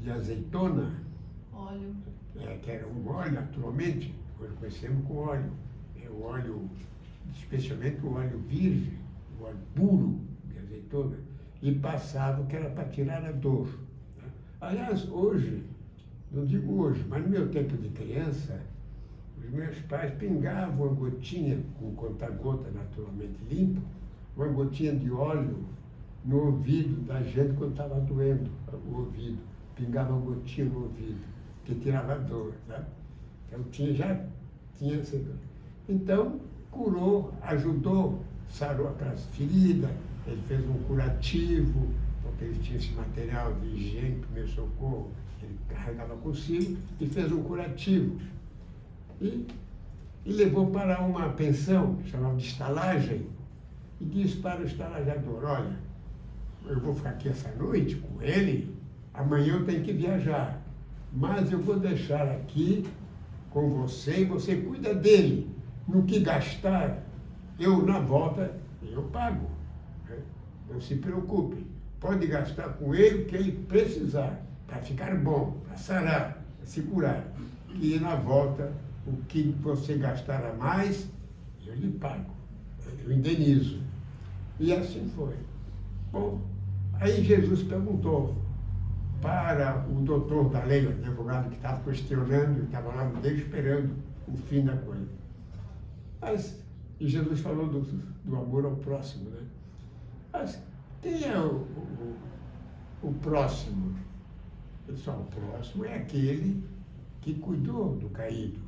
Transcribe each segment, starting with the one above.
de azeitona, Óleo. que era um óleo, naturalmente, hoje conhecemos com óleo. É o óleo, especialmente o óleo virgem, o óleo puro de azeitona, e passava que era para tirar a dor. Né? Aliás, hoje, não digo hoje, mas no meu tempo de criança, os meus pais pingavam uma gotinha, com conta-gota naturalmente limpo, uma gotinha de óleo no ouvido da gente quando estava doendo o ouvido. Pingava uma gotinha no ouvido, que tirava a dor. Tá? Então já tinha essa dor. Então, curou, ajudou, sarou aquelas feridas, ele fez um curativo, porque ele tinha esse material de higiene, primeiro socorro, ele carregava consigo, e fez um curativo. E levou para uma pensão, chamava de estalagem, e disse para o estalajador, olha, eu vou ficar aqui essa noite com ele, amanhã eu tenho que viajar, mas eu vou deixar aqui com você e você cuida dele. No que gastar, eu na volta, eu pago. Né? Não se preocupe, pode gastar com ele o que ele precisar, para ficar bom, para sarar, para se curar. E na volta, o que você gastar a mais, eu lhe pago, eu indenizo. E assim foi. Bom, aí Jesus perguntou para o doutor da lei, o advogado que estava questionando, estava lá no meio esperando o fim da coisa. E Jesus falou do amor ao próximo, né? Mas quem é o próximo? Pessoal, o próximo é aquele que cuidou do caído.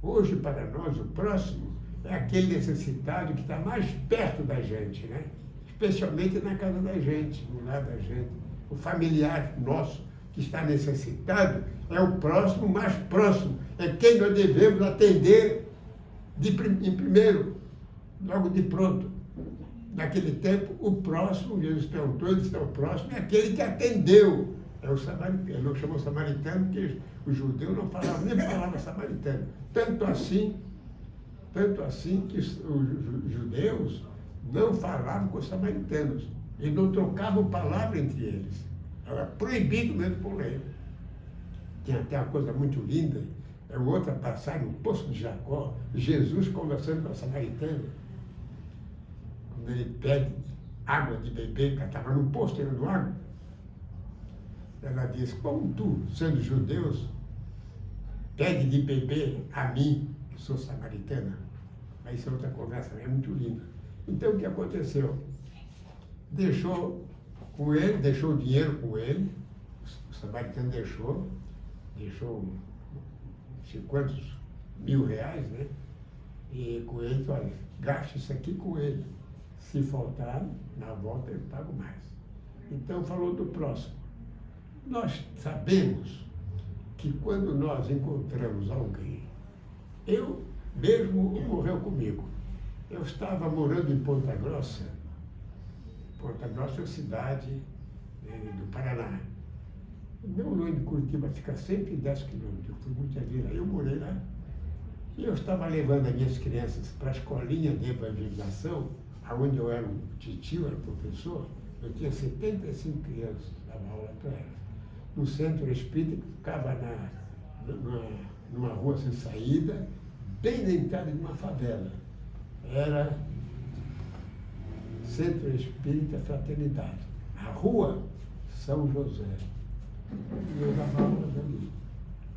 Hoje, para nós, o próximo é aquele necessitado que está mais perto da gente, né? Especialmente na casa da gente, no lar da gente. O familiar nosso que está necessitado é o próximo mais próximo. É quem nós devemos atender em primeiro, logo de pronto. Naquele tempo, o próximo, Jesus perguntou, ele disse, o próximo é aquele que atendeu. É o samaritano, ele não chamou samaritano, porque os judeus não falavam nem palavra samaritano. Tanto assim que os judeus não falavam com os samaritanos. E não trocavam palavra entre eles. Era proibido mesmo por lei. Tem até uma coisa muito linda, é outra passagem, no Poço de Jacó, Jesus conversando com a samaritana. Quando ele pede água de beber, porque estava no poço tirando água. Ela diz, como tu, sendo judeus, pede de beber a mim, que sou samaritana? Mas isso é outra conversa, é muito linda. Então, o que aconteceu? Deixou com ele, deixou o dinheiro com ele, o samaritano deixou não sei quantos mil reais, né? E com ele, olha, gaste isso aqui com ele. Se faltar, na volta eu pago mais. Então, falou do próximo. Nós sabemos que quando nós encontramos alguém, eu mesmo ocorreu comigo. Eu estava morando em Ponta Grossa. Ponta Grossa é uma cidade do Paraná. Meu longe de Curitiba fica 110 quilômetros. Eu fui muitas vezes aí, eu morei lá. E eu estava levando as minhas crianças para a escolinha de evangelização, onde eu era um titio, era professor. Eu tinha 75 crianças, dava aula para elas. No centro espírita, que ficava numa rua sem saída, bem na entrada de uma favela. Era Centro Espírita Fraternidade. A rua São José. E eu dava aulas ali.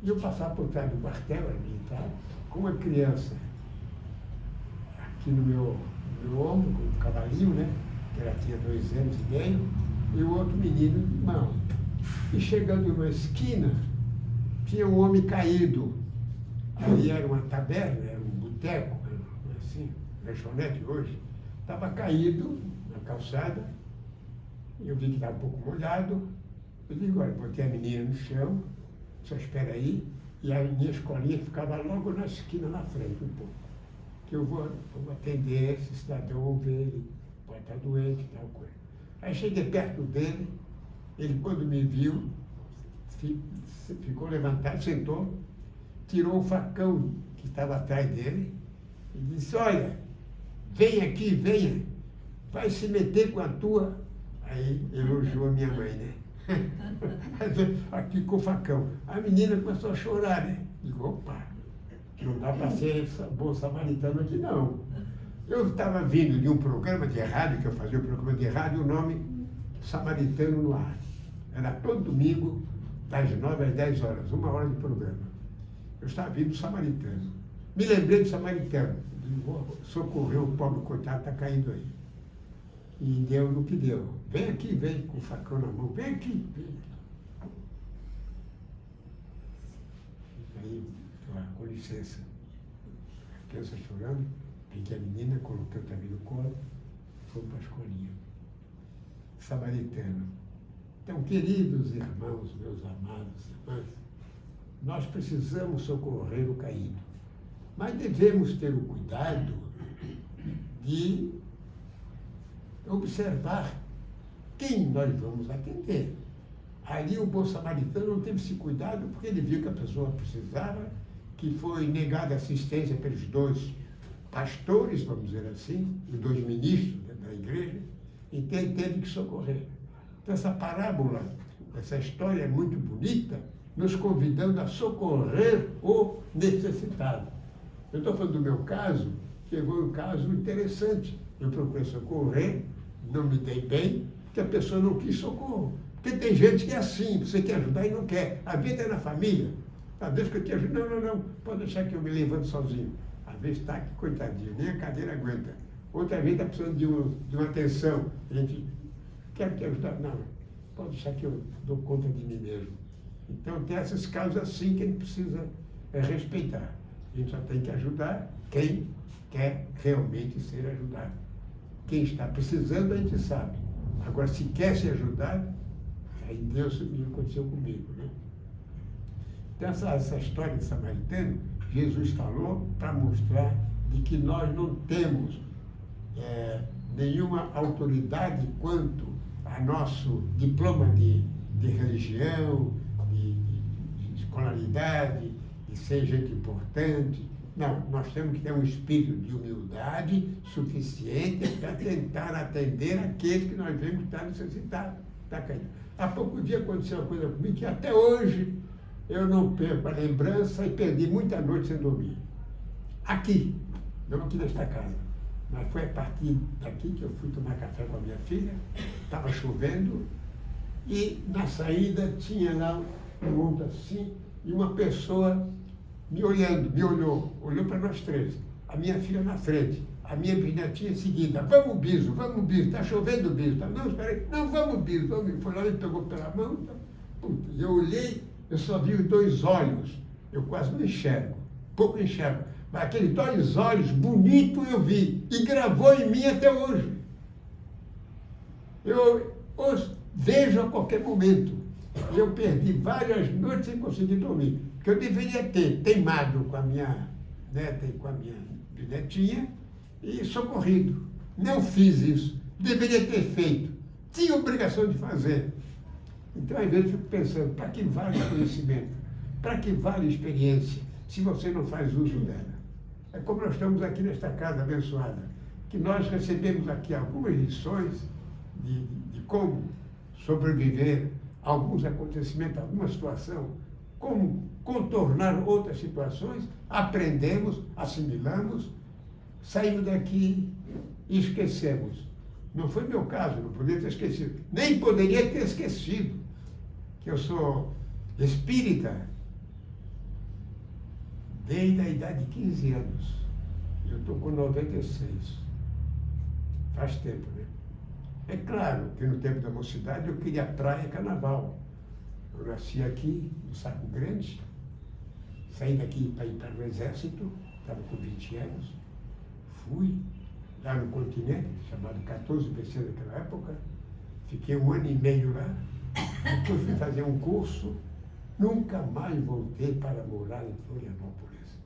E eu passava por trás do quartel, era militar, com uma criança aqui no meu ombro, com um cavalinho, né? Que ela tinha 2 anos e meio, e o outro menino de mão. E chegando numa esquina, tinha um homem caído. Ali era uma taberna, era um boteco, assim, lanchonete hoje. Estava caído na calçada, eu vi que estava um pouco molhado. Eu digo, olha, botei a menina no chão, só espera aí, e a minha escolinha ficava logo na esquina, na frente um pouco. Que eu vou atender esse cidadão, ou ver ele, pode estar doente, tal coisa. Aí cheguei perto dele, ele quando me viu, ficou levantado, sentou, tirou o facão que estava atrás dele e disse, olha, vem aqui, venha, vai se meter com a tua. Aí elogiou a minha mãe, né? Aqui com o facão. A menina começou a chorar, né? Digo, opa, não dá para ser bom samaritano aqui, não. Eu estava vindo de um programa de rádio, que eu fazia um programa de rádio, o nome Samaritano no Ar. Era todo domingo, das 9 às 10 horas, 1 hora de programa. Eu estava vindo do Samaritano. Me lembrei do Samaritano. Digo, vou socorrer o pobre coitado, está caindo aí. E deu no que deu. Vem aqui, vem com o facão na mão. Vem aqui, vem. Aí, com licença. A criança chorando, peguei a menina, coloquei o também no colo, fomos para a escolinha. Samaritano. Então, queridos irmãos, meus amados irmãs, nós precisamos socorrer o caído. Mas devemos ter o cuidado de observar quem nós vamos atender. Ali o bom samaritano não teve esse cuidado porque ele viu que a pessoa precisava, que foi negada assistência pelos 2 pastores, vamos dizer assim, e 2 ministros da igreja, então ele teve que socorrer. Então essa parábola, essa história é muito bonita, nos convidando a socorrer o necessitado. Eu estou falando do meu caso, que foi um caso interessante. Eu procurei socorrer, não me dei bem, porque a pessoa não quis socorro. Porque tem gente que é assim, você quer ajudar e não quer. A vida é na família. Às vezes que eu te ajudo, não, pode deixar que eu me levanto sozinho. Às vezes está aqui, coitadinho, nem a cadeira aguenta. Outra vez está precisando de uma atenção. A gente quer te ajudar, não, pode deixar que eu dou conta de mim mesmo. Então tem esses casos assim que a gente precisa respeitar. A gente só tem que ajudar quem quer realmente ser ajudado. Quem está precisando, a gente sabe. Agora, se quer ser ajudado, aí Deus aconteceu comigo, né? Então, essa história de samaritano, Jesus falou para mostrar de que nós não temos nenhuma autoridade quanto a nosso diploma de religião, de escolaridade, de ser gente importante. Não, nós temos que ter um espírito de humildade suficiente para tentar atender aqueles que nós vemos que estão necessitados. Tá caindo. Há pouco dia aconteceu uma coisa comigo que até hoje eu não perco a lembrança e perdi muita noite sem dormir. Aqui, não aqui nesta casa. Mas foi a partir daqui que eu fui tomar café com a minha filha, estava chovendo, e na saída tinha lá um mundo assim, e uma pessoa me olhando, olhou para nós 3. A minha filha na frente, a minha bisnetinha em seguida. Vamos, Biso, está chovendo, Biso. Não, espera aí, não, vamos, Biso, vamos. Foi lá e pegou pela mão. Puta, eu olhei, eu só vi os 2 olhos. Eu quase não enxergo, pouco enxergo. Mas aqueles 2 olhos bonitos eu vi, e gravou em mim até hoje. Eu os vejo a qualquer momento. Eu perdi várias noites sem conseguir dormir. Que eu deveria ter teimado com a minha neta e com a minha netinha e socorrido. Não fiz isso. Deveria ter feito. Tinha obrigação de fazer. Então, às vezes, eu fico pensando, para que vale o conhecimento? Para que vale a experiência, se você não faz uso dela? É como nós estamos aqui nesta casa abençoada, que nós recebemos aqui algumas lições de como sobreviver a alguns acontecimentos, a alguma situação, como contornar outras situações, aprendemos, assimilamos, saímos daqui e esquecemos. Não foi meu caso, não poderia ter esquecido. Nem poderia ter esquecido que eu sou espírita desde a idade de 15 anos. Eu estou com 96. Faz tempo, né? É claro que no tempo da mocidade eu queria praia e carnaval. Eu nasci aqui, no Saco Grande, saí daqui para ir para o Exército, estava com 20 anos, fui lá no continente, chamado 14BC naquela época, fiquei 1 ano e meio lá, depois fui fazer um curso, nunca mais voltei para morar em Florianópolis.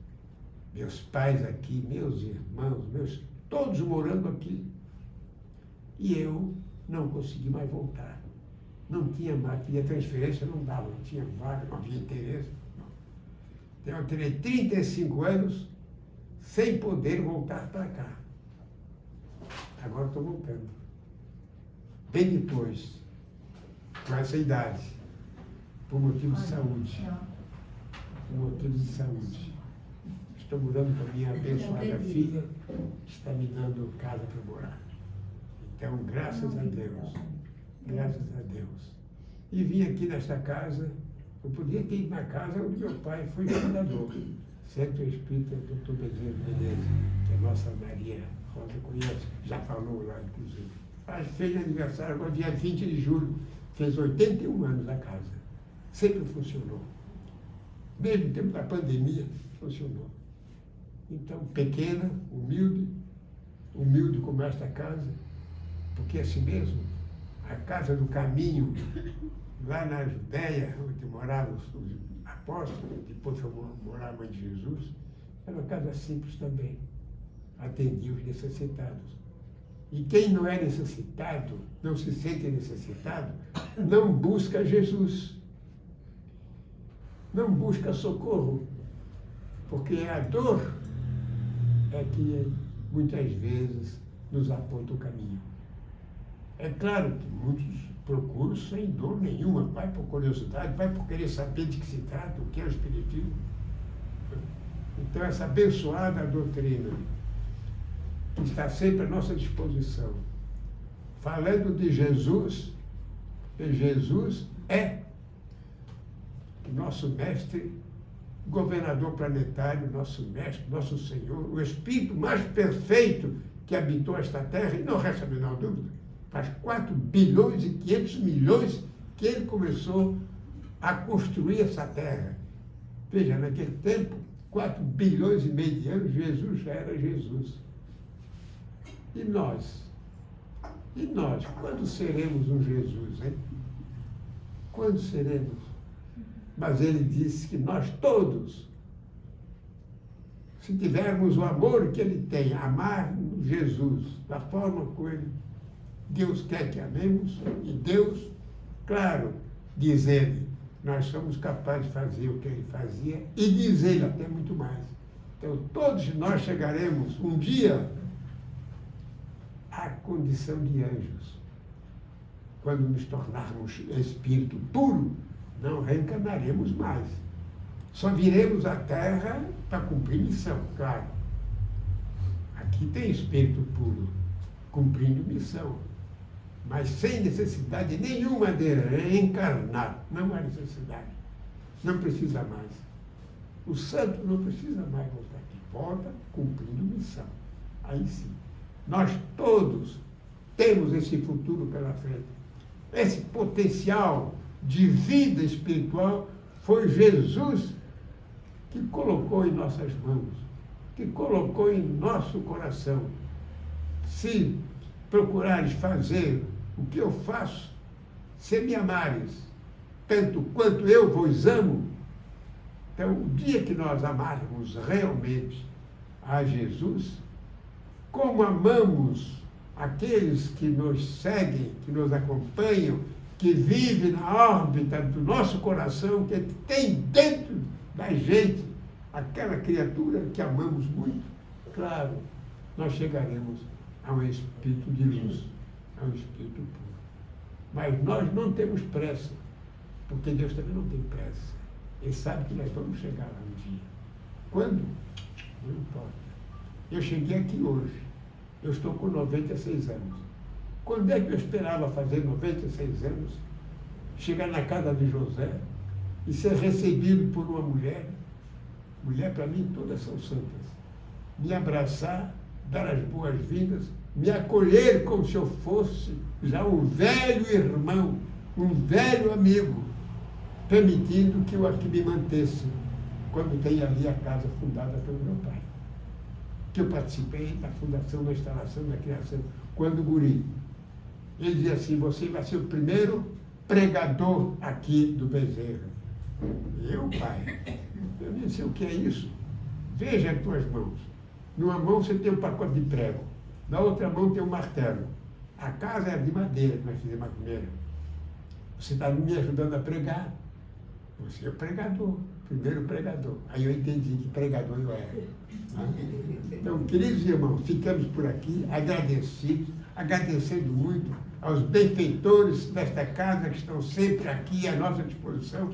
Meus pais aqui, meus irmãos, todos morando aqui. E eu não consegui mais voltar. Não tinha mais, pedia transferência, não dava, não tinha vaga, não havia interesse. Não. Então eu terei 35 anos sem poder voltar para cá. Agora estou voltando. Bem depois com essa idade, por motivo de saúde. Por motivo de saúde. Estou morando com a minha abençoada filha, que está me dando casa para morar. Então, graças a Deus. Graças a Deus. E vim aqui nesta casa. Eu podia ter ido na casa onde meu pai foi fundador. Centro Espírita Dr. Bezerra Menezes, que a nossa Maria Rosa conhece, já falou lá, inclusive. Ela fez aniversário agora, dia 20 de julho. Fez 81 anos a casa. Sempre funcionou. Mesmo no tempo da pandemia, funcionou. Então, pequena, humilde como esta casa, porque assim mesmo, a casa do caminho, lá na Judéia, onde moravam os apóstolos, depois foi morar a mãe de Jesus, era uma casa simples também, atendia os necessitados. E quem não é necessitado, não se sente necessitado, não busca Jesus, não busca socorro, porque a dor é que muitas vezes nos aponta o caminho. É claro que muitos procuram sem dor nenhuma, vai por curiosidade, vai por querer saber de que se trata, o que é o Espiritismo. Então, essa abençoada doutrina, que está sempre à nossa disposição, falando de Jesus, e Jesus é nosso mestre, governador planetário, nosso mestre, nosso Senhor, o Espírito mais perfeito que habitou esta terra, e não resta a menor dúvida, faz 4 bilhões e 500 milhões que ele começou a construir essa terra. Veja, naquele tempo, 4 bilhões e meio de anos, Jesus já era Jesus. E nós? E nós? Quando seremos um Jesus, hein? Quando seremos? Mas ele disse que nós todos, se tivermos o amor que ele tem, amar Jesus, da forma como Deus quer que amemos, e Deus, claro, diz ele, nós somos capazes de fazer o que ele fazia, e diz ele até muito mais. Então, todos nós chegaremos um dia à condição de anjos. Quando nos tornarmos espírito puro, não reencarnaremos mais. Só viremos à Terra para cumprir missão, claro. Aqui tem espírito puro, cumprindo missão, mas sem necessidade nenhuma de reencarnar. Não há necessidade. Não precisa mais. O santo não precisa mais voltar aqui. Volta cumprindo missão. Aí sim. Nós todos temos esse futuro pela frente. Esse potencial de vida espiritual foi Jesus que colocou em nossas mãos, que colocou em nosso coração. Se procurares fazer o que eu faço, se me amares, tanto quanto eu vos amo, então o dia que nós amarmos realmente a Jesus, como amamos aqueles que nos seguem, que nos acompanham, que vivem na órbita do nosso coração, que tem dentro da gente aquela criatura que amamos muito, claro, nós chegaremos a um espírito de luz, a um espírito puro. Mas nós não temos pressa, porque Deus também não tem pressa. Ele sabe que nós vamos chegar lá um dia. Quando? Não importa. Eu cheguei aqui hoje. Eu estou com 96 anos. Quando é que eu esperava fazer 96 anos, chegar na casa de José e ser recebido por uma mulher? Mulher, para mim, todas são santas. Me abraçar, dar as boas-vindas, me acolher como se eu fosse já um velho irmão, um velho amigo, permitindo que eu aqui me mantesse, quando tem ali a casa fundada pelo meu pai. Que eu participei da fundação, da instalação, da criação, quando guri. Ele dizia assim, você vai ser o primeiro pregador aqui do Bezerra. Eu, pai? Eu disse, o que é isso? Veja as tuas mãos. Numa mão você tem um pacote de prego, na outra mão tem um martelo. A casa é de madeira que nós fizemos a primeira. Você está me ajudando a pregar? Você é o pregador, primeiro pregador. Aí eu entendi que pregador eu era. Então, queridos irmãos, ficamos por aqui agradecidos, agradecendo muito aos benfeitores desta casa que estão sempre aqui à nossa disposição.